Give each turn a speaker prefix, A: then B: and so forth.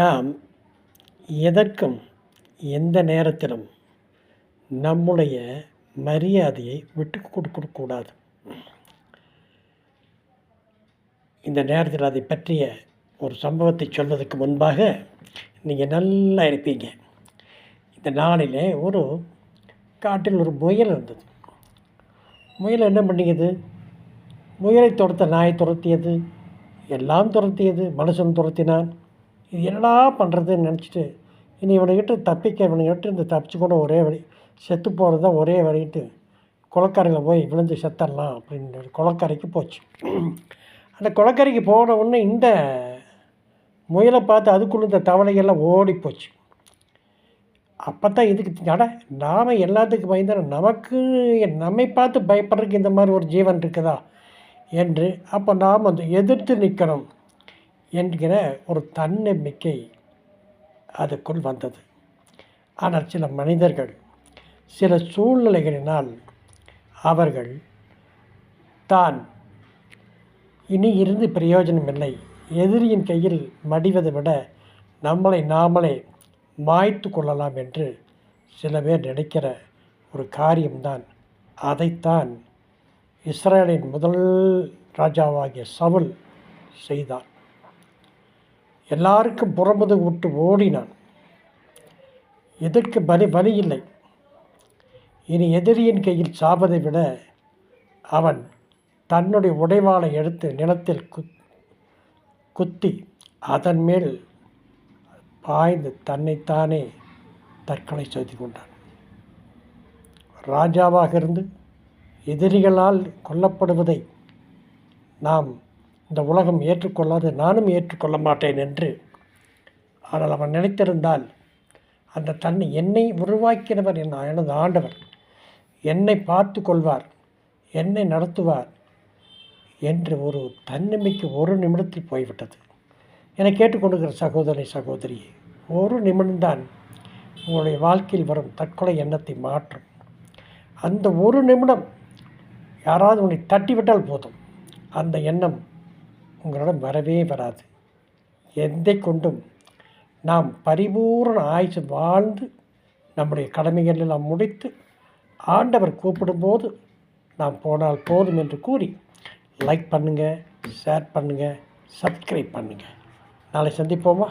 A: நாம் எதற்கும் எந்த நேரத்திலும் நம்முடைய மரியாதையை விட்டு கொடுக்கக்கூடாது. இந்த நேரத்தில் அதை பற்றிய ஒரு சம்பவத்தை சொல்வதற்கு முன்பாக நீங்கள் நல்லா இருப்பீங்க. இந்த நாளில் ஒரு காட்டில் ஒரு முயல் இருந்தது. முயல் என்ன பண்ணிக்குது? முயலை துரத்த நாயை துரத்தியது, எல்லாம் துரத்தியது, மனுஷன் துரத்தினான். இது என்னடா பண்ணுறதுன்னு நினச்சிட்டு இனி இவனுக்கிட்ட இவனுக்கிட்ட இந்த தப்பிச்சு கூட ஒரே வழி, செத்து போகிறது தான் ஒரே வழிட்டு குளக்கரையில் போய் விழுந்து செத்தரலாம் அப்படின்னு குளக்கரைக்கு போச்சு. அந்த குளக்கரைக்கு போன உடனே இந்த முயலை பார்த்து அதுக்குள்ள இந்த தவளைகள்லாம் ஓடி போச்சு. அப்போ தான் இதுக்கு நாம் எல்லாத்துக்கும் பயந்தாலும் நம்மை பார்த்து பயப்படுறதுக்கு இந்த மாதிரி ஒரு ஜீவன் இருக்குதா என்று அப்போ நாம் வந்து எதிர்த்து நிற்கணும் என்கிற ஒரு தன்னம்பிக்கை அதுக்குள் வந்தது. ஆனால் சில மனிதர்கள் சில சூழ்நிலைகளினால் அவர்கள் தான் இனி இருந்து பிரயோஜனம் இல்லை, எதிரியின் கையில் மடிவதை விட நம்மளை நாமளே மாய்த்து கொள்ளலாம் என்று சில பேர் நினைக்கிற ஒரு காரியம்தான். அதைத்தான் இஸ்ரேலின் முதல் ராஜாவாகிய சவுல் செய்தார். எல்லாருக்கும் புறமுதுகு விட்டு ஓடினான். எதற்கு வழி இல்லை. இனி எதிரியின் கையில் சாவதை விட அவன் தன்னுடைய உடைவாளை எடுத்து நிலத்தில் குத்தி அதன் மேல் பாய்ந்து தன்னைத்தானே தற்கொலை செய்து கொண்டான். ராஜாவாக இருந்து எதிரிகளால் கொல்லப்படுவதை நாம் இந்த உலகம் ஏற்றுக்கொள்ளாது, நானும் ஏற்றுக்கொள்ள மாட்டேன் என்று. ஆனால் அவன் நினைத்திருந்தால் அந்த தன்னை என்னை உருவாக்கினவர் எனது ஆண்டவர் என்னை பார்த்து கொள்வார், என்னை நடத்துவார் என்று ஒரு தன்னம்பிக்கை ஒரு நிமிடத்தில் போய்விட்டது. என்னை கேட்டுக்கொண்டிருக்கிற சகோதரியே, ஒரு நிமிடம்தான் உங்களுடைய வாழ்க்கையில் வரும் தற்கொலை எண்ணத்தை மாற்றும். அந்த ஒரு நிமிடம் யாராவது உன்னை தட்டிவிட்டால் போதும், அந்த எண்ணம் உங்களிடம் வரவே வராது. எதை கொண்டும் நாம் பரிபூர்ண ஆயுசு வாழ்ந்து நம்முடைய கடமைகள் எல்லாம் முடித்து ஆண்டவர் கூப்பிடும்போது நாம் போனால் போதும் என்று கூறி லைக் பண்ணுங்கள், ஷேர் பண்ணுங்கள், சப்ஸ்கிரைப் பண்ணுங்கள். நாளை சந்திப்போமா?